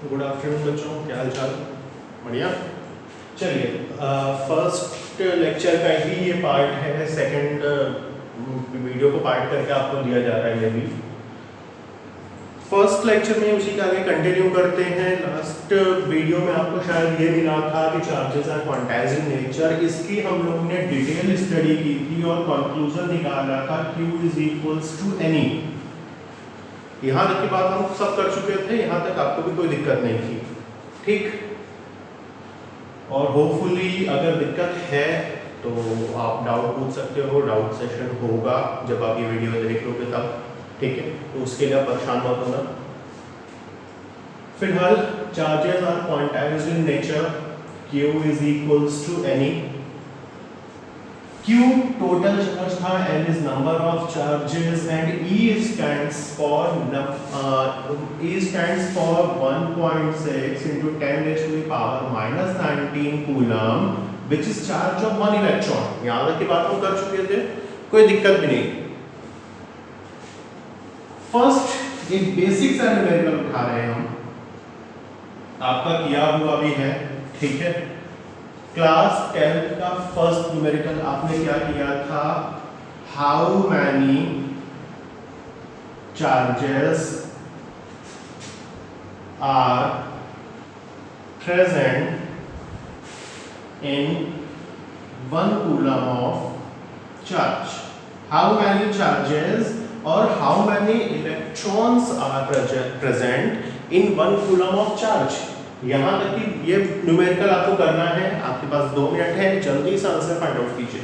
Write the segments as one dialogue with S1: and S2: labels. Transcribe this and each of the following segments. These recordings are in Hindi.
S1: गुड आफ्टरनून बच्चों, क्या हाल चाल? बढ़िया। चलिए, फर्स्ट लेक्चर का ही ये पार्ट है। सेकंड वीडियो को पार्ट करके आपको दिया जा रहा है ये भी। फर्स्ट लेक्चर में उसी के आगे कंटिन्यू करते हैं। लास्ट वीडियो में आपको शायद ये मिला था कि charges are quantized in nature. इसकी हम लोग ने डिटेल स्टडी की थी और कंक्लूजन निकाला था Q is equals to N E. यहाँ तक की बात हम सब कर चुके थे, यहाँ तक आपको भी कोई दिक्कत नहीं थी, ठीक? और होपफुली अगर दिक्कत है तो आप डाउट पूछ सकते हो, डाउट सेशन होगा जब आप ये वीडियो देख लोगे तब, ठीक है? तो उसके लिए आप परेशान मत होना। फिलहाल charges are quantized in nature, Q is equals to N E. Q total charge था, N is number of charges and E stands for 1.6 into 10 raised to the power minus 19 coulomb, which is charge of 1 electron। यहाँ तक की बात हम कर चुके थे, कोई दिक्कत भी नहीं। फर्स्ट एक बेसिक सा न्यूमेरिकल उठा रहे हैं हम, आपका किया हुआ भी है, ठीक है? क्लास 10th का फर्स्ट न्यूमेरिकल आपने क्या किया था? How many charges are present in 1 coulomb of charge. How many charges और how many electrons are present in 1 coulomb of charge. यहाँ तक कि ये न्यूमेरिकल आपको करना है, आपके पास 2 मिनट है, जल्दी से आंसर फाइंड आउट कीजिए।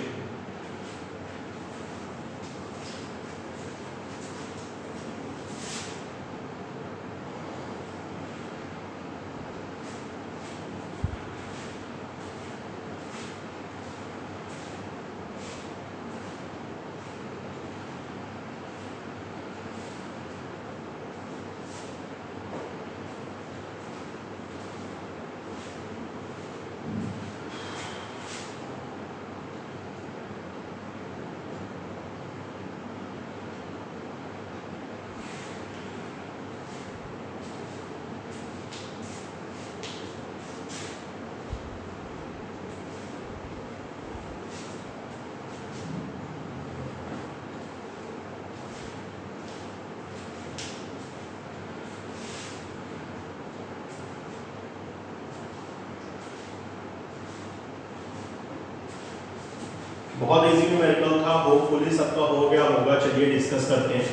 S1: बहुत इजी न्यूमेरिकल था, होपफुली सबका हो गया होगा। चलिए डिस्कस करते हैं।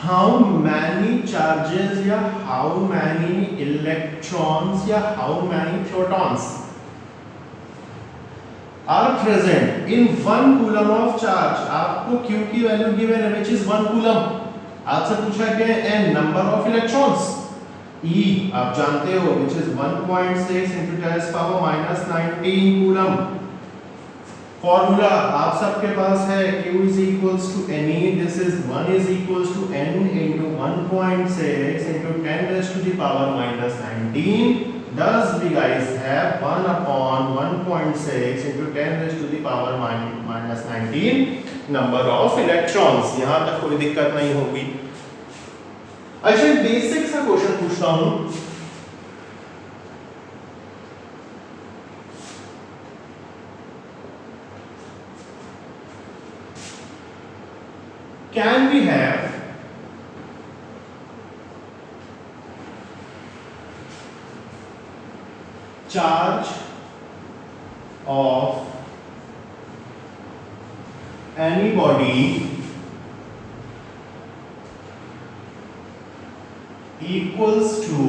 S1: हाउ मैनी चार्जेस या हाउ मैनी इलेक्ट्रॉन्स या how many protons are present in 1 coulomb of charge. आपको Q की वैल्यू गिवन है व्हिच इज 1 कूलम। आपसे पूछा गया N number of electrons, E आप जानते हो which is 1.6 into 10 power minus 19 coulomb. Formula आप सबके पास है, Q is equals to Ne, this is 1 is equals to N into 1.6 into 10 raised to the power minus 19. Thus we guys have 1 upon 1.6 into 10 raised to the power minus 19 number of electrons। यहाँ तक कोई दिक्कत नहीं होगी। अच्छा, बेसिक सा क्वेश्चन पूछता हूँ। Can we have charge of any body equals to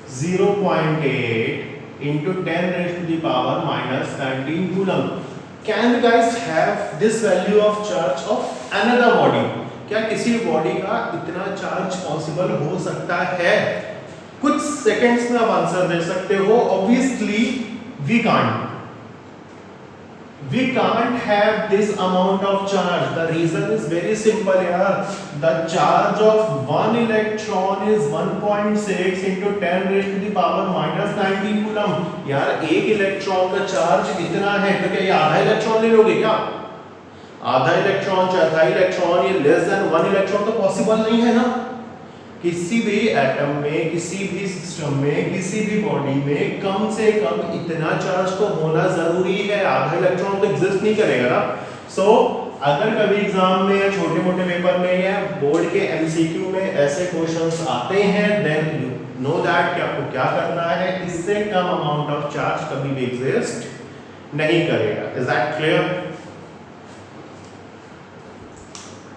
S1: 0.8 into 10 raised to the power minus 19 coulomb? Can we guys have this value of charge of another body? क्या किसी बॉडी का इतना चार्ज पॉसिबल हो सकता है? कुछ सेकंड्स में आप आंसर दे सकते हो। Obviously we can't have this amount of charge. The reason is very simple यार। The charge of 1 electron is 1.6 into 10 raised to the power minus 19 coulomb। यार एक इलेक्ट्रॉन का चार्ज इतना है, तो क्या ये आधा इलेक्ट्रॉन ले लोगे क्या? आधा इलेक्ट्रॉन, चौथा इलेक्ट्रॉन, ये लेस देन 1 इलेक्ट्रॉन तो पॉसिबल नहीं है ना। किसी भी एटम में, किसी भी सिस्टम में, किसी भी बॉडी में कम से कम इतना चार्ज तो होना जरूरी है, आधा इलेक्ट्रॉन तो एग्जिस्ट नहीं करेगा ना। सो अगर कभी एग्जाम में या छोटे मोटे पेपर में या बोर्ड के एमसीक्यू में ऐसे क्वेश्चंस आते हैं, देन यू नो दैट कि आपको क्या करना है, इससे कम अमाउंट ऑफ चार्ज कभी भी एग्जिस्ट नहीं करेगा। Is that clear?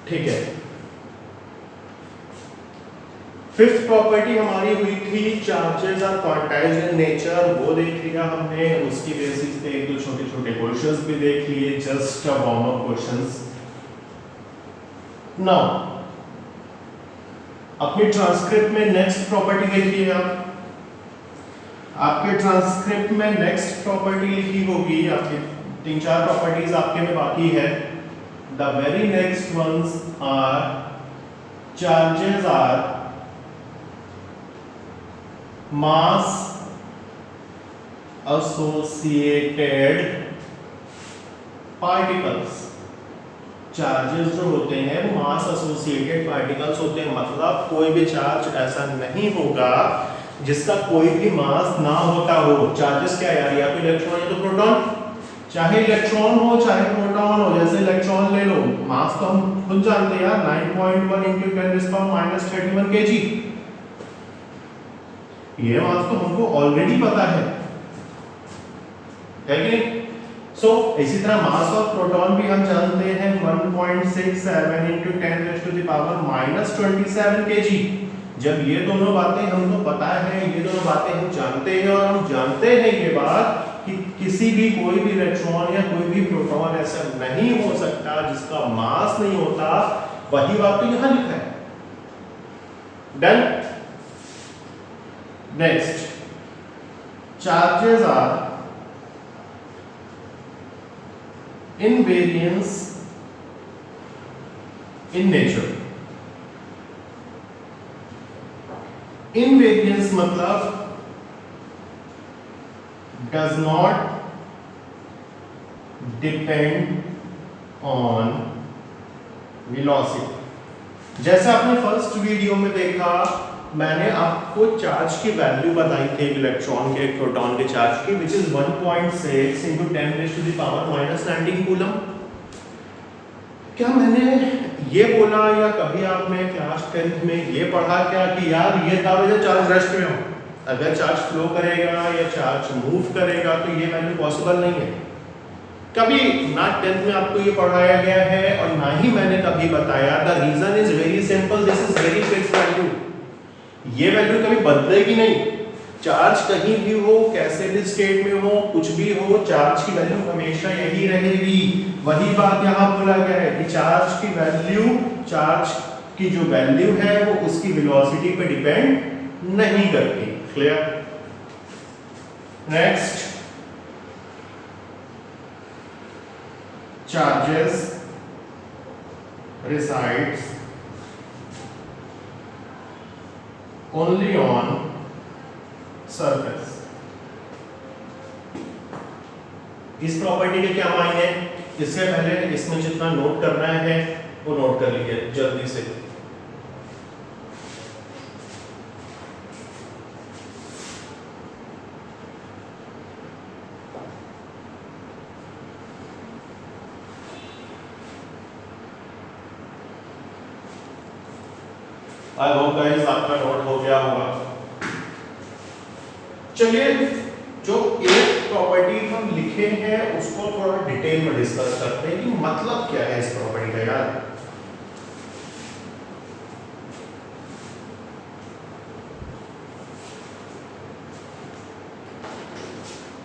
S1: ठीक है। फिफ्थ प्रॉपर्टी हमारी हुई थी charges are quantized in nature, वो देख लिया हमने। उसकी बेसिस पे एक दो छोटे छोटे क्वेश्चंस भी देख लिए, just a warm up questions. Now अपनी ट्रांसक्रिप्ट में नेक्स्ट प्रॉपर्टी देखिए आप। आपके ट्रांसक्रिप्ट में नेक्स्ट प्रॉपर्टी लिखी होगी, आपके 3-4 प्रॉपर्टीज आपके में बाकी है। The very next ones are charges are mass associated particles। Charges जो होते हैं वो मास एसोसिएटेड पार्टिकल्स होते हैं, मतलब कोई भी चार्ज ऐसा नहीं होगा जिसका कोई भी मास ना होता हो। चार्जेस क्या यार, या तो इलेक्ट्रॉन या तो प्रोटॉन, चाहे इलेक्ट्रॉन हो चाहे प्रोटॉन हो। जैसे इलेक्ट्रॉन ले लो, मास तो हम खुद जानते हैं यार, 9.1 × 10⁻³ kg। ये मास तो हमको ऑलरेडी पता है कि नहीं? सो इसी तरह मास ऑफ प्रोटॉन भी हम जानते हैं 1.67 × 10⁻⁻27 kg। जब ये दोनों बातें हमको पता है, ये दोनों बातें हम जानते हैं, और हम जानते हैं ये बात कि किसी भी कोई भी इलेक्ट्रॉन या कोई भी प्रोटॉन ऐसा नहीं हो सकता जिसका मास नहीं होता, वही बात तो यहां लिखा है। Done. Next, charges are invariance in nature। invariance मतलब does not depend on velocity। जैसा आपने फर्स्ट वीडियो में देखा, मैंने आपको चार्ज की वैल्यू बताई थी इलेक्ट्रॉन के, प्रोटॉन के चार्ज की, विच इज 1.6 × 10⁻⁻19 कूलम। क्या मैंने ये बोला या कभी आपने क्लास 10th में ये पढ़ा क्या कि यार ये था वजह चार्ज रेस्ट में हो, अगर चार्ज फ्लो करेगा या चार्ज मूव करेगा तो ये वैल्यू पॉसिबल नहीं है। कभी ना 10th में आपको ये पढ़ाया गया है और ना ही मैंने कभी बताया। The reason is very simple, this is very fixed value. ये वैल्यू कभी बदलेगी नहीं। चार्ज कहीं भी हो, कैसे भी स्टेट में हो, कुछ भी हो, चार्ज की वैल्यू हमेशा यही रहेगी। वही बात यहाँ बोला गया है कि चार्ज की जो वैल्यू है वो उसकी वेलोसिटी पे डिपेंड नहीं करती। Clear? Next, charges resides only on surface। इस प्रॉपर्टी के क्या मायने हैं? इससे पहले इसमें जितना नोट करना है वो नोट कर लीजिए जल्दी से। आई होप गाइस आपका नोट हो गया होगा। चलिए, जो एक प्रॉपर्टी हम लिखे हैं उसको थोड़ा डिटेल में डिस्कस करते हैं कि मतलब क्या है इस प्रॉपर्टी का। यार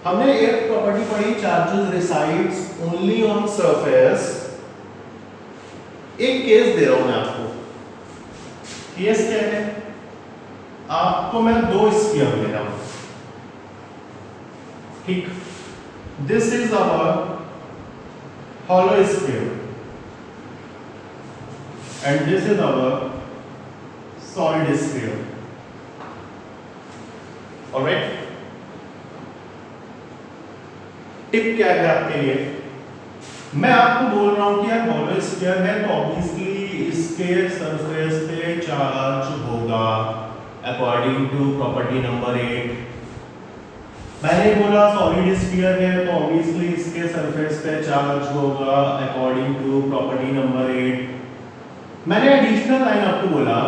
S1: हमने एक प्रॉपर्टी पढ़ी, charges resides only on surface. एक केस दे रहा हूं मैं आपको। केस क्या है? आपको मैं दो स्फीयर ले रहा हूं, ठीक? This is our hollow sphere and this is our solid sphere। Alright, tip क्या है आपके लिए? मैं आपको बोल रहा हूं कि यार hollow sphere है तो ऑब्वियसली इसके सरफेस पे चार्ज होगा अकॉर्डिंग टू प्रॉपर्टी नंबर 8। मैंने बोला सॉलिड स्फीयर है तो ऑब्वियसली इसके सरफेस पे चार्ज होगा अकॉर्डिंग टू प्रॉपर्टी नंबर 8। मैंने एडिशनल लाइन आपको बोला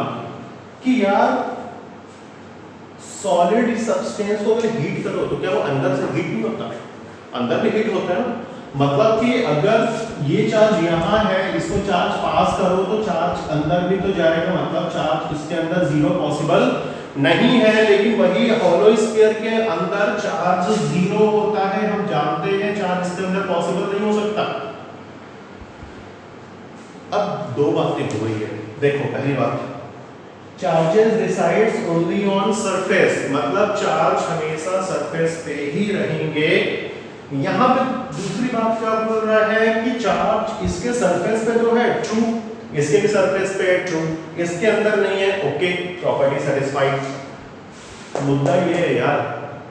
S1: कि यार सॉलिड सब्सटेंस को अगर हीट करो तो क्या वो अंदर से हीट नहीं होता? अंदर भी हीट होता है ना। मतलब कि अगर ये चार्ज यहाँ है, इसको चार्ज पास करो तो चार्ज अंदर भी तो जाएगा, मतलब चार्ज इसके अंदर जीरो पॉसिबल नहीं है। लेकिन वही हॉलो स्फीयर के अंदर चार्ज जीरो होता है, हम जानते हैं चार्ज इसके अंदर पॉसिबल नहीं हो सकता। अब दो बातें हो गई है। देखो पहली बात, charges resides only on surface, मतलब चार्ज हमेशा सरफेस पे ही रहेंगे। यहाँ पे दूसरी बात क्या बोल रहा है कि चार्ज इसके सरफेस पे जो है ट्रू, इसके भी सरफेस पे है ट्रू, इसके अंदर नहीं है, ओके प्रॉपर्टी सेटिस्फाइड। मुद्दा ये है यार,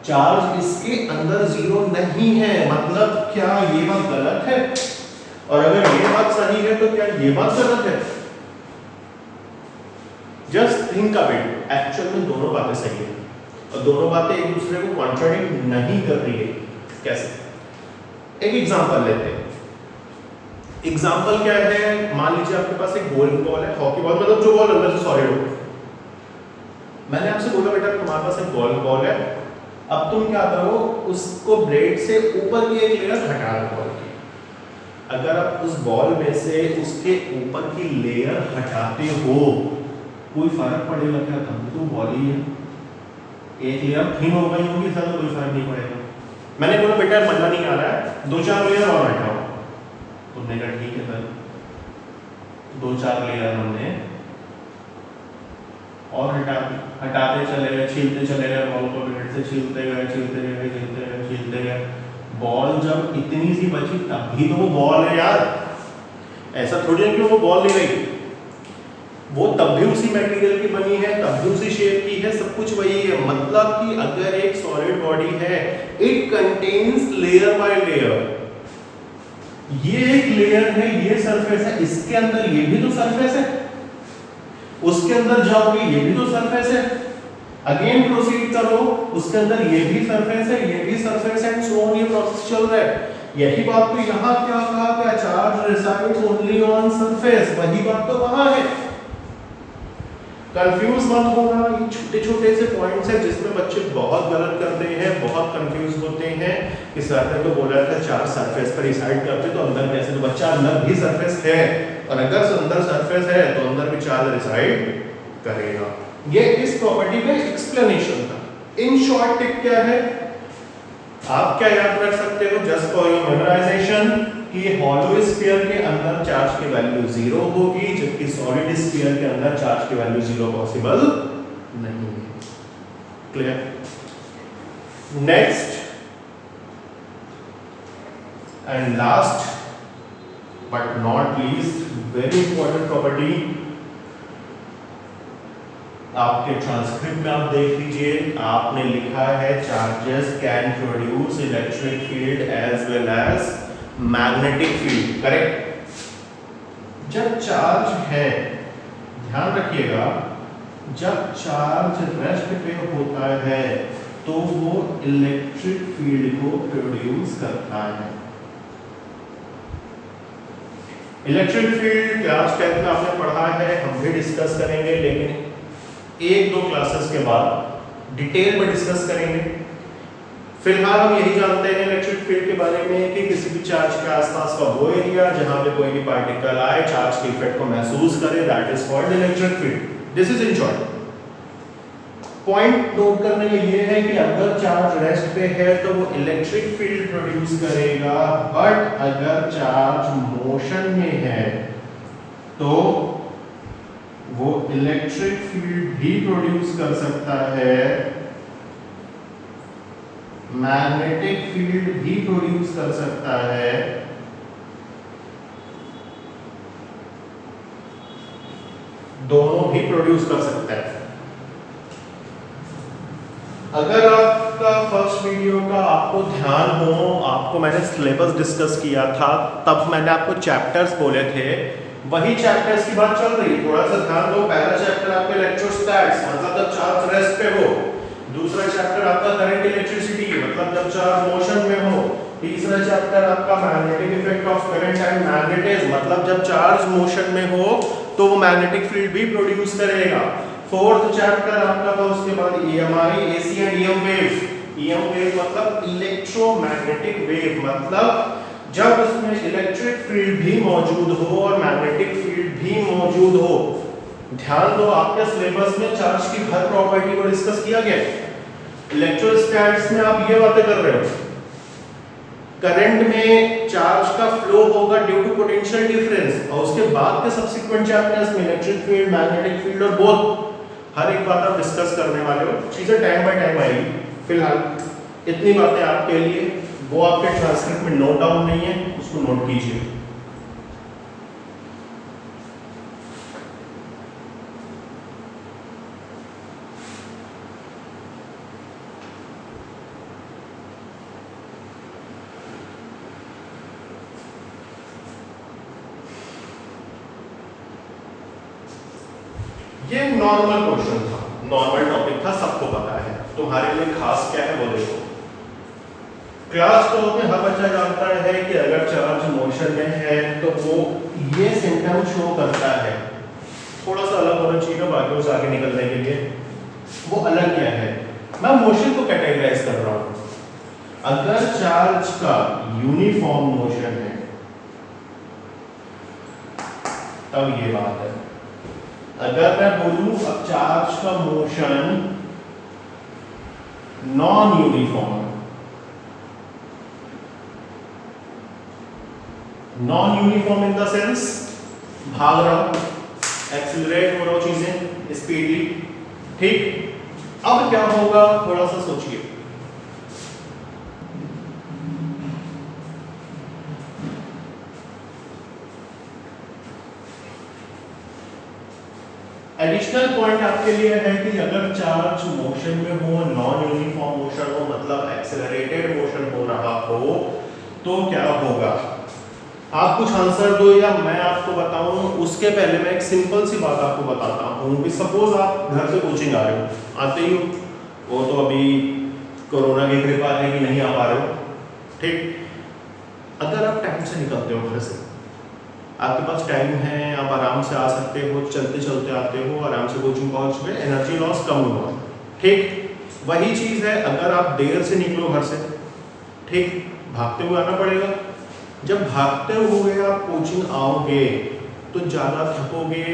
S1: चार्ज इसके अंदर जीरो नहीं है, मतलब क्या ये बात गलत है? और अगर ये बात सही है तो क्या ये बात गलत है? Just think of it, actual में दोनों बातें सही है और दोनों बातें एक दूसरे को कॉन्ट्राडिक्ट नहीं कर रही है। कैसे? एक एग्जांपल लेते हैं। एग्जांपल क्या है, मान लीजिए आपके पास एक गोल बॉल है, हॉकी बॉल, मतलब जो बॉल अंदर से सॉलिड हो। मैंने आपसे बोला बेटा तुम्हारे पास एक बॉल है, अब तुम क्या करो, उसको ब्लेड से ऊपर की एक लेयर हटा दो बॉल की। अगर आप उस बॉल में से उसके ऊपर की लेयर हटाते हो, कोई फर्क पड़ेगा क्या? तब तो बॉल ही है, एक लेयर थिन हो गई होगी, ज्यादा कोई फर्क नहीं पड़ेगा। मैंने बोला बेटा मजा नहीं आ रहा है, 2-4 लेयर और हटाओ। तुमने कहा ठीक है सर, 2-4 लेयर हमने और हटाते चले गए, छीलते चले गए बॉल को, ब्लेड से छीलते गए। बॉल जब इतनी सी बची तब भी तो वो बॉल है यार, ऐसा थोड़ी है कि वो बॉल नहीं रही, वो तब भी उसी मटेरियल की बनी है, तब भी उसी शेप की है, सब कुछ वही है। मतलब कि अगर एक सॉलिड बॉडी है, it contains layer by layer. ये एक लेयर है, ये सरफेस है, इसके अंदर ये भी तो सरफेस है, उसके अंदर जाओगे ये भी तो सरफेस है, अगेन प्रोसीड करो, उसके अंदर ये भी सरफेस है, ये भी सरफेस है, सो ऑन, ये प्रोसेस चल रहा है। यही बात तो यहाँ क्या कहा गया, charge resides only on surface, वही बात तो वहां है। कंफ्यूज मत होना, ये छोटे छोटे से पॉइंट्स हैं जिसमें बच्चे बहुत गलत करते हैं, बहुत कंफ्यूज होते हैं कि सर ने तो बोला था चार्ज सरफेस पर रिसाइड करते तो अंदर कैसे, तो बच्चा अंदर भी सरफेस है, और अगर अंदर सरफेस है तो अंदर भी चार्ज रिसाइड करेगा। ये इस प्रॉपर्टी का एक्सप्लेनेशन था। इन शॉर्ट टिप क्या है, आप क्या याद रख सकते हो जस्ट फॉर योर मेमोराइजेशन, कि हॉलो स्फीयर के अंदर चार्ज की वैल्यू 0 होगी, जबकि सॉलिड स्फीयर के अंदर चार्ज की वैल्यू 0 पॉसिबल नहीं है। Clear? Next and last but not least, very important property, आपके ट्रांसक्रिप्ट में आप देख लीजिए, आपने लिखा है charges can produce electric field as well as magnetic field. Correct? जब चार्ज है, ध्यान रखिएगा, जब चार्ज रेस्ट पे होता है तो वो इलेक्ट्रिक फील्ड को प्रोड्यूस करता है। इलेक्ट्रिक फील्ड क्लास 10 में आपने पढ़ा है, हम भी डिस्कस करेंगे, लेकिन 1-2 क्लासेस के बाद डिटेल में डिस्कस करेंगे। फिलहाल हम यही जानते हैं इलेक्ट्रिक फील्ड के बारे में कि किसी भी चार्ज के आसपास का वो एरिया जहां पे कोई भी पार्टिकल आए, चार्ज के इफेक्ट को महसूस करे, that is called electric field. This is in short. Point note करने का ये है कि अगर चार्ज रेस्ट पे है तो वो इलेक्ट्रिक फील्ड प्रोड्यूस करेगा, बट अगर चार्ज मोशन में है तो वो इलेक्ट्रिक फील्ड भी प्रोड्यूस कर सकता है, मैग्नेटिक फील्ड भी प्रोड्यूस कर सकता है, दोनों भी प्रोड्यूस कर सकता है। अगर आपका फर्स्ट वीडियो का आपको ध्यान हो, आपको मैंने सिलेबस डिस्कस किया था, तब मैंने आपको चैप्टर्स बोले थे वही चैप्टर्स की बात चल रही है, थोड़ा सा ध्यान दो। पहला चैप्टर आपका इलेक्ट्रोस्टैट्स, मतलब जब चार्ज रेस्ट पे हो। दूसरा चैप्टर आपका करंट इलेक्ट्रिसिटी, मतलब जब चार्ज मोशन में हो। तीसरा चैप्टर आपका magnetic effect of current and magnetism, मतलब जब चार्ज मोशन में हो तो वो मैग्नेटिक फील्ड भी प्रोड्यूस करेगा। फोर्थ चैप्टर आपका था उसके बाद EMI, AC and EM wave. EM wave मतलब इलेक्ट्रोमैग्नेटिक वेव, मतलब जब उसमें इलेक्ट्रिक फील्ड भी मौजूद हो और मैग्नेटिक फील्ड भी मौजूद हो। ध्यान दो, आपके सिलेबस में चार्ज की हर प्रॉपर्टी को डिस्कस किया गया। इलेक्ट्रोस्टैटिक्स में आप ये बातें कर रहे हो, करंट में चार्ज का फ्लो होगा ड्यू टू पोटेंशियल डिफरेंस, और उसके बाद के सब्सिक्वेंट चैप्टर्स में इलेक्ट्रिक फील्ड, मैग्नेटिक फील्ड और बोथ, हर एक बात आप डिस्कस करने वाले हो। चीजें टाइम बाय टाइम आएगी। फिलहाल इतनी बातें आपके लिए, वो आपके ट्रांसक्रिप्ट में नोट डाउन नहीं है, उसको नोट कीजिए। ये नॉर्मल क्वेश्चन था, नॉर्मल टॉपिक था, सबको पता है। तुम्हारे लिए खास क्या है वो देखो। क्लास 2 में हर बच्चा जानता है कि अगर चार्ज मोशन में है तो वो ये सिम्टम शो करता है। थोड़ा सा अलग होना चाहिए बाकियों से आगे निकलने के लिए। वो अलग क्या है, मैं मोशन को कैटेगराइज कर रहा हूँ। अगर चार्ज का यूनिफॉर्म मोशन है तब ये बात है। अगर मैं बोलूं अब चार्ज का motion non uniform, non uniform in the sense भाग रहा हूं, एक्सीलरेट हो रहा हूं चीजें स्पीडली, ठीक। अब क्या होगा, थोड़ा सा सोचिए। एडिशनल पॉइंट आपके लिए है कि अगर चार्ज मोशन में हो, नॉन यूनिफॉर्म मोशन हो, मतलब एक्सेलरेटेड मोशन हो रहा हो, तो क्या होगा। आप कुछ आंसर दो या मैं आपको बताऊं। उसके पहले मैं एक सिंपल सी बात आपको बताता हूं कि सपोज आप घर से कोचिंग आ रहे हो, आते ही हो, वो तो अभी कोरोना की कृपा है कि नहीं आ पा रहे हो, ठीक। अगर आप टाइम से निकलते हो घर से, आपके पास टाइम है, आप आराम से आ सकते हो, चलते चलते आते हो, आराम से कोचिंग पहुंच गए, एनर्जी लॉस कम हुआ, ठीक। वही चीज़ है अगर आप देर से निकलो घर से, ठीक, भागते हुए आना पड़ेगा। जब भागते हुए आप कोचिंग आओगे तो ज़्यादा थकोगे,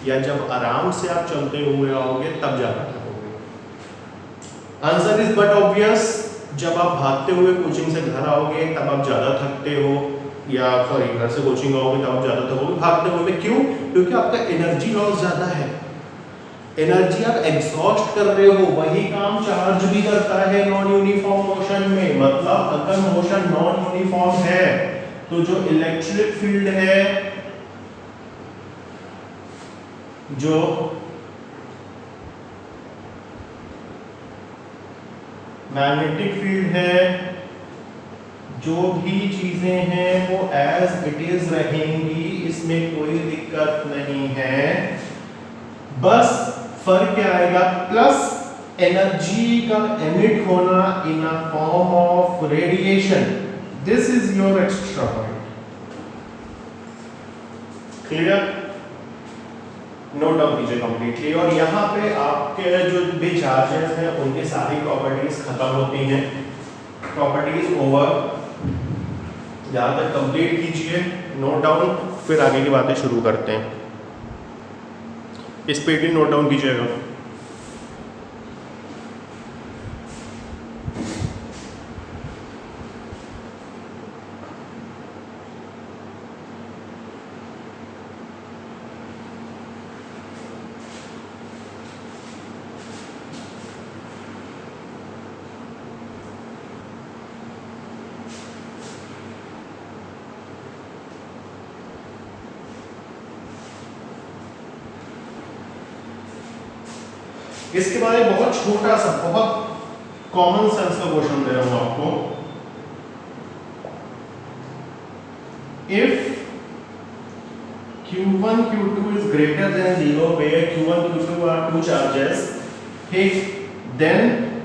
S1: या जब आराम से आप चलते हुए आओगे तब ज़्यादा थकोगे। आंसर इज बट ऑब्वियस, जब आप भागते हुए कोचिंग से घर आओगे तब आप ज़्यादा थकते हो, या सॉरी घर से कोचिंग आओगे तब आप ज़्यादा थकोगे भागते हुए में। क्यों? क्योंकि आपका एनर्जी लॉस ज़्यादा है, एनर्जी आप एग्जॉस्ट कर रहे हो। वही काम चार्ज भी करता है नॉन यूनिफॉर्म मोशन में। मतलब अगर मोशन नॉन यूनिफॉर्म है तो जो इलेक्ट्रिक फील्ड है, जो मैग्नेटिक फील्ड है, जो भी चीजें हैं वो एज इट इज रहेंगी, इसमें कोई दिक्कत नहीं है। बस फर्क क्या आएगा, प्लस एनर्जी का एमिट होना in a form of radiation. This is your extra point. Clear? Note down कीजिए कंप्लीटली। और यहाँ पे आपके जो भी चार्जेस हैं उनकी सारी प्रॉपर्टीज खत्म होती हैं, प्रॉपर्टीज ओवर। यहाँ तक कंप्लीट कीजिए, नोट डाउन, फिर आगे की बातें शुरू करते हैं। स्पीडली नोट डाउन कीजिएगा। इसके बाद एक बहुत छोटा सा, बहुत कॉमन सेंस का क्वेश्चन दे रहा हूं आपको। If Q1 Q2 is greater than 0 where Q1 Q2 are two charges, then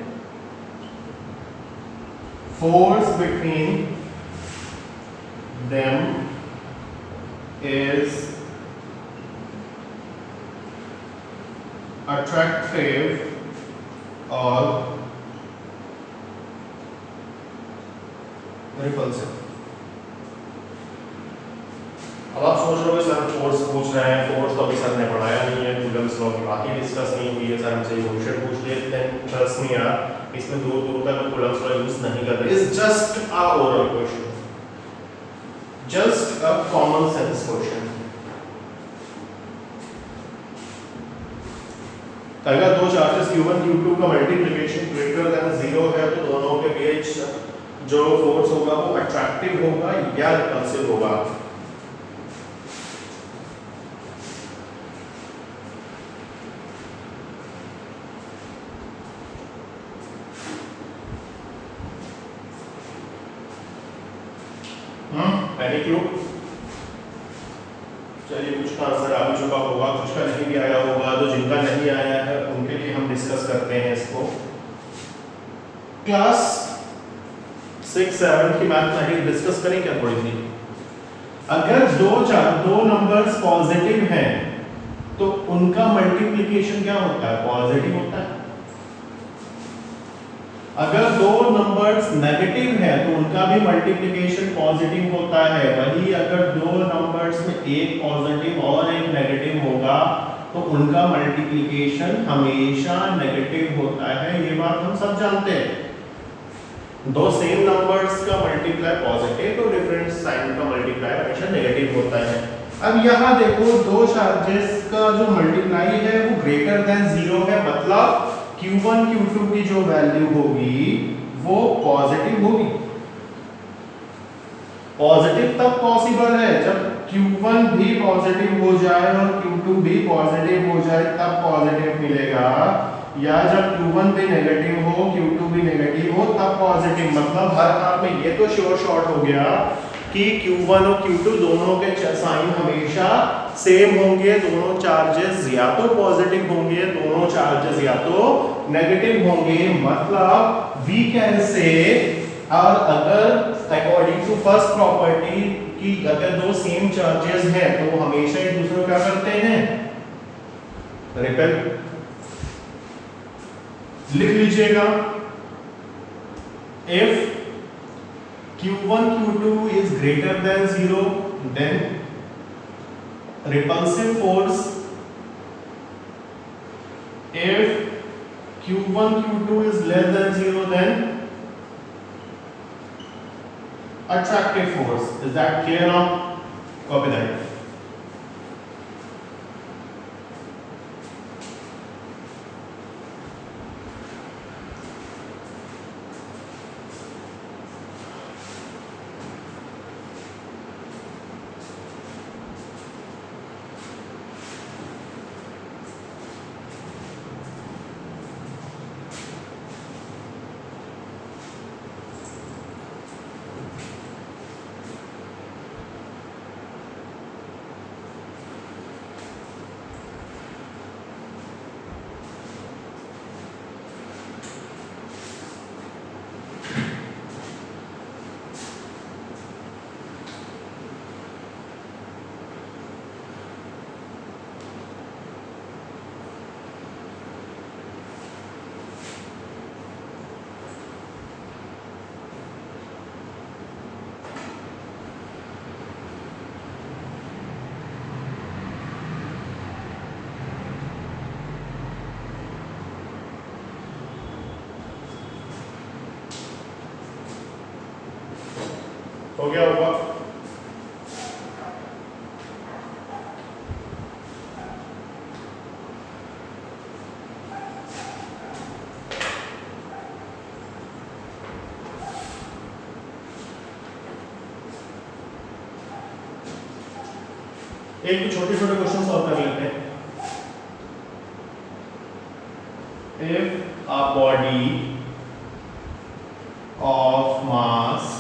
S1: force between them is attractive or repulsive. अब आप सोच रहे हो सर फोर्स पूछ रहे हैं, फोर्स तो अभी सर ने पढ़ाया नहीं है, कूलम्स लॉ की बात ही डिस्कस नहीं हुई है, सर हमसे क्वेश्चन पूछ लिए, देन ट्रस्ट मी यार, इसमें दूर दूर तक कूलम्स लॉ यूज नहीं कर रहे, it's just a oral question, just a common sense question. अगर दो चार्जेस Q1 Q2 का मल्टीप्लिकेशन ग्रेटर देन 0 है तो दोनों के बीच जो फोर्स होगा वो अट्रैक्टिव होगा या रिपल्सिव होगा। Any clue? चलिए कुछ का आंसर आ भी चुका होगा, कुछ का नहीं भी आया होगा, तो जिनका नहीं आया है उनके लिए हम डिस्कस करते हैं इसको। क्लास 6-7 की मैथमेटिक्स डिस्कस करें क्या थोड़ी सी? अगर दो नंबर्स पॉजिटिव हैं तो उनका मल्टीप्लिकेशन क्या होता है? पॉजिटिव होता है। अगर दो नंबर्स नेगेटिव है तो उनका भी मल्टीप्लिकेशन पॉजिटिव होता है। वही अगर दो नंबर्स में एक पॉजिटिव और एक नेगेटिव होगा तो उनका मल्टीप्लिकेशन हमेशा नेगेटिव होता है, ये बात हम सब जानते हैं। दो सेम नंबर्स का मल्टीप्लाई पॉजिटिव तो डिफरेंट साइन का मल्टीप्लाई हमेशा नेगेटिव होता है। अब यहाँ देखो दो चार्जेस का जो मल्टीप्लाई है वो ग्रेटर देन 0 है, मतलब Q1 Q2 की जो वैल्यू होगी वो पॉजिटिव होगी। पॉजिटिव तब पॉसिबल है जब Q1 भी पॉजिटिव हो जाए और Q2 भी पॉजिटिव हो जाए, तब पॉजिटिव मिलेगा, या जब Q1 भी नेगेटिव हो Q2 भी नेगेटिव हो तब पॉजिटिव। मतलब हर हाल में ये तो श्योर शॉट हो गया कि Q1 और Q2 दोनों के साइन हमेशा सेम होंगे, दोनों चार्जेस या तो पॉजिटिव होंगे, दोनों चार्जेस या तो नेगेटिव होंगे। मतलब वी कैन से, और अगर अकॉर्डिंग टू फर्स्ट प्रॉपर्टी कि अगर दो सेम चार्जेस हैं तो वो हमेशा एक दूसरे को क्या करते हैं? रिपेल। लिख लीजिएगा, if Q1 Q2 is greater than 0 then repulsive force, if Q1 Q2 is less than 0 then attractive force. Is that clear now? Copy that. हो गया होगा? एक छोटे छोटे क्वेश्चन सॉल्व कर लेते हैं। If a body of mass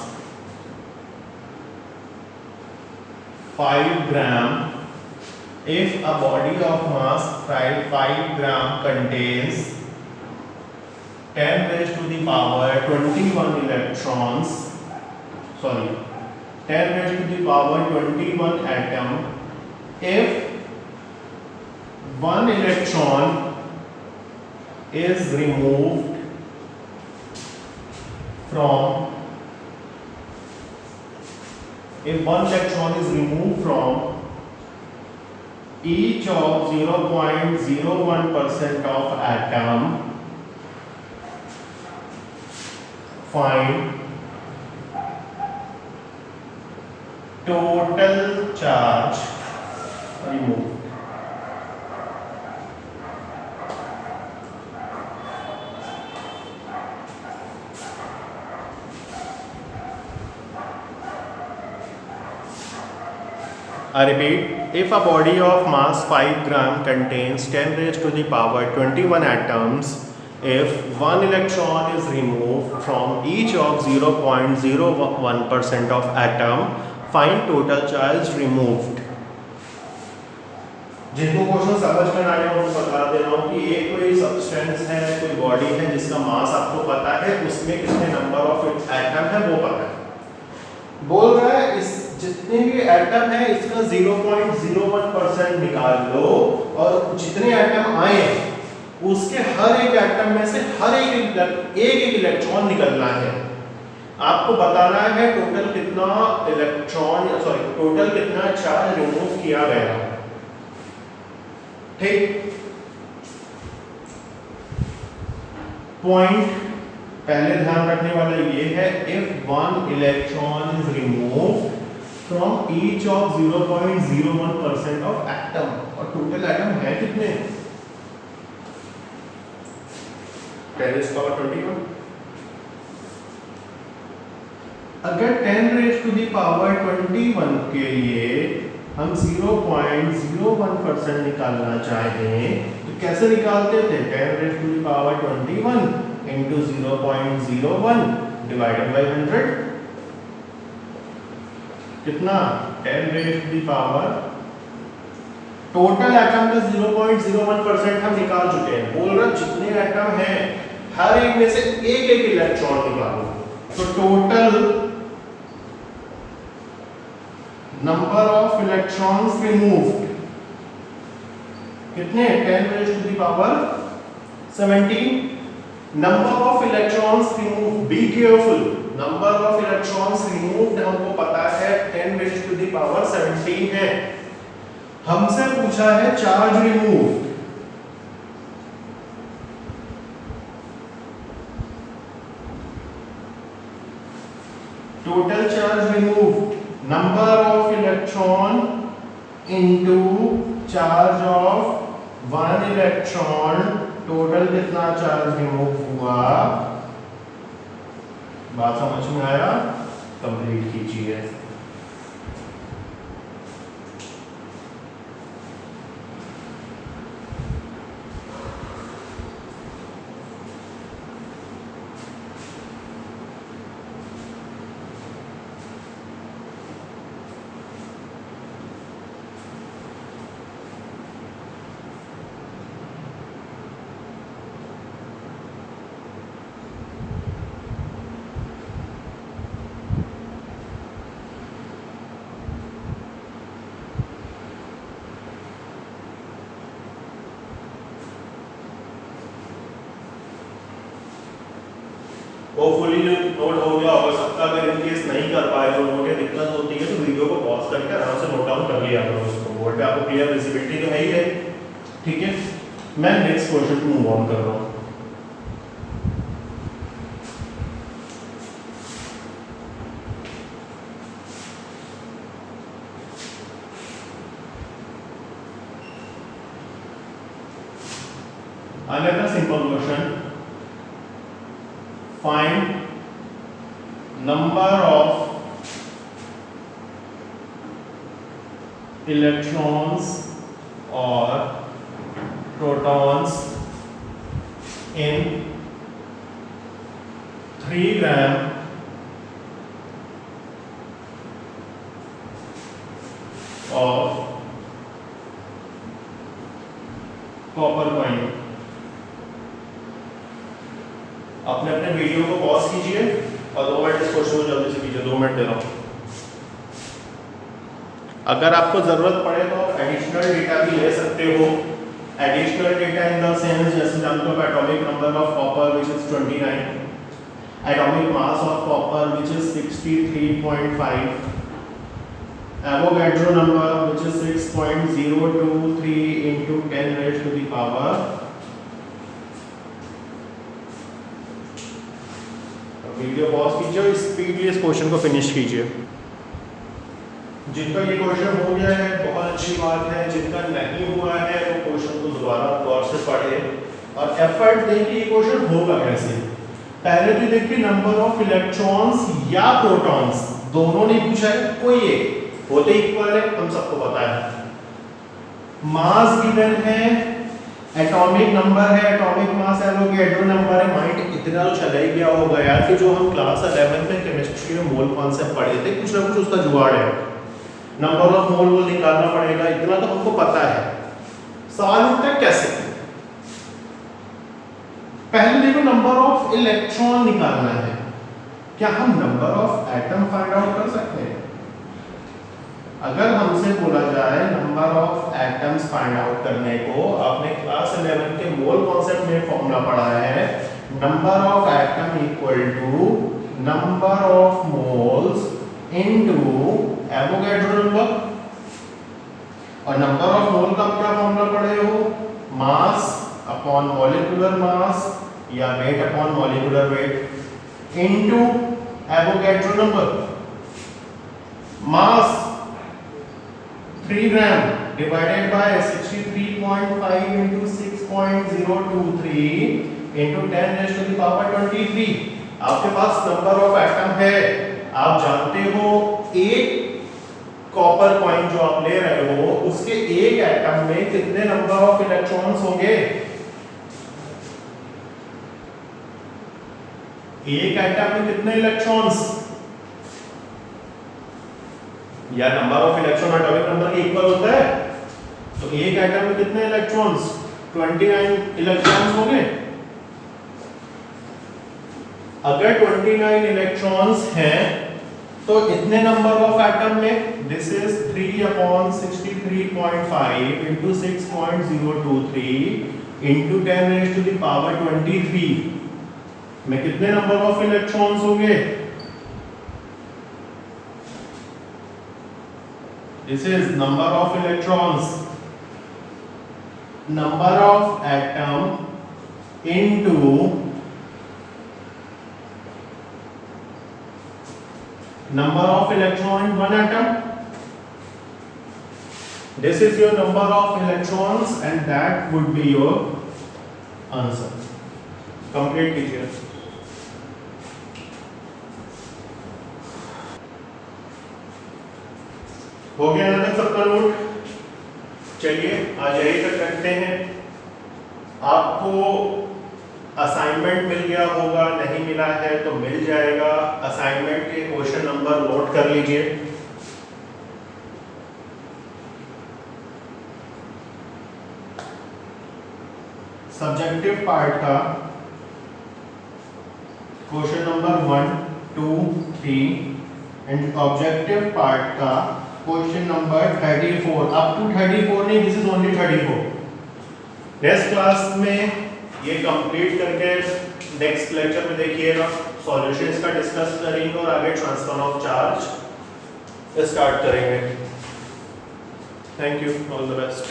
S1: 5 gram if a body of mass 5 gram contains 10 raised to the power 21 electrons, sorry, 10 raised to the power 21 atom, if one electron is removed from each of 0.01% of atom, find total charge removed. I repeat, if a body of mass 5 gram contains 10 raised to the power 21 atoms, if one electron is removed from each of 0.01% of atom, find total charge removed. जिनको क्वेश्चन समझ में आ रहे हैं उनको बता दे रहा हूँ कि एक कोई सब्सटेंस है, कोई बॉडी है जिसका मास आपको पता है, उसमें कितने नंबर ऑफ एटम है वो पता है। बोल रहा है इस जितने भी एटम है इसका 0.01% निकाल लो और जितने एटम आए उसके हर एक एटम में से हर एक इलेक्ट्रॉन निकलना है। आपको बताना है टोटल कितना टोटल कितना चार्ज रिमूव किया गया। ठीक, पॉइंट पहले ध्यान रखने वाला ये है, if one electron is removed from each of 0.01% of atom, और टोटल एटम है कितने? 10⁻²1। अगर 10⁻²1 के लिए हम 0.01% निकालना चाहें तो कैसे निकालते थे? 10⁻²1 into 0.01 divided by 100, कितना? 10⁻⁴ टोटल एटम का 0.01% हम निकाल चुके हैं। बोल रहा जितने एटम हैं हर एक में से एक इलेक्ट्रॉन निकालो, तो total number of electrons removed कितने? 10⁻17। Number of electrons removed, be careful, number of electrons removed हमको पता है 10⁻17 है। हमसे पूछा है charge removed, total charge removed, number of electron into charge of one electron, total कितना चार्ज रिमूव हुआ? बात समझ में आया? कंप्लीट कीजिए। होपफुली नोट हो गया होगा सबका। अगर इन केस नहीं कर पाए तो नोट या दिक्कत होती है तो वीडियो को पॉज करके आराम से नोट डाउन कर लिया करो उसको। बोर्ड पे आपको क्लियर विजिबिलिटी तो है ही है, ठीक है। मैं नेक्स्ट क्वेश्चन को मूव ऑन कर रहा हूँ। Another simple question. Find number of electrons or protons in 3 gram of copper coin. आपने अपने वीडियो को पॉज कीजिए और 2 मिनट इस क्वेश्चन को जल्दी से कीजिए, 2 मिनट दे रहा हूँ। अगर आपको जरूरत पड़े तो आप एडिशनल डेटा भी ले सकते हो। Additional data in the sense जैसे जानते हो atomic number of copper which is 29, atomic mass of copper which is 63.5, Avogadro number which is 6.023 into 10 raised to the power। Video pause कीजिए और स्पीडली इस क्वेश्चन को फिनिश कीजिए। जिनका ये क्वेश्चन हो गया है बहुत अच्छी बात है, जिनका नहीं हुआ है वो क्वेश्चन को दोबारा गौर से पढ़े और एफर्ट दें कि ये क्वेश्चन होगा कैसे। पहले तो देखिए नंबर ऑफ इलेक्ट्रॉन्स या प्रोटॉन्स दोनों ने पूछा है, कोई एक होते इक्वल है, हम सबको पता है। मास गिवन है, एटॉमिक नंबर है, एटॉमिक मास एवोगैड्रो नंबर है। माइंड इतना तो चला ही गया होगा यार कि जो हम क्लास 11 में केमिस्ट्री में मोल कॉन्सेप्ट पढ़े थे, कुछ ना कुछ उसका जुगाड़ है, नंबर ऑफ मोल वो निकालना पड़ेगा, इतना तो हमको पता है। सवाल उठता है कैसे। पहले देखो नंबर ऑफ इलेक्ट्रॉन निकालना है, क्या हम number of atom find out कर सकते हैं? अगर हमसे बोला जाए number of atoms find out करने को, आपने क्लास 11 के मोल कॉन्सेप्ट में फॉर्मूला पढ़ा है, number of atom equal to number of moles into Avogadro number. और नंबर ऑफ मोल का क्या फॉर्मूला पढ़े हो? मास अपॉन मॉलिक्यूलर मास या weight upon molecular weight into Avogadro number. Mass 3 gram divided by 63.5 into 6.023 into 10 raised to the power 23। आपके पास नंबर ऑफ एटम है, आप जानते हो एक कॉपर कॉइन जो आप ले रहे हो उसके एक एटम में कितने नंबर ऑफ इलेक्ट्रॉन्स होंगे? एक एटम में कितने इलेक्ट्रॉन्स? या number of electron atomic number के इक्वल होता है, तो एक एटम में कितने इलेक्ट्रॉन्स? 29 इलेक्ट्रॉन्स होंगे। अगर 29 इलेक्ट्रॉन्स हैं तो इतने नंबर ऑफ एटम में, this is 3 upon 63.5 into 6.023 into 10 raised to the power 23 में कितने नंबर ऑफ इलेक्ट्रॉन्स होंगे? This is number of electrons, number of atom into number of electron in one atom। This is your number of electrons and that would be your answer। Complete कीजिए। हो गया ना सबका नोट? चलिए आज यही तक रखते हैं। आपको असाइनमेंट मिल गया होगा, नहीं मिला है तो मिल जाएगा। असाइनमेंट के क्वेश्चन नंबर नोट कर लीजिए। सब्जेक्टिव पार्ट का question number 1, 2, 3 and objective part का क्वेश्चन नंबर 34 अप टू 34 नहीं, this is only 34। Next class में ये कंप्लीट करके नेक्स्ट लेक्चर में देखिएगा सॉल्यूशंस का डिस्कस करेंगे और आगे ट्रांसफर ऑफ चार्ज स्टार्ट करेंगे। Thank you, all the best.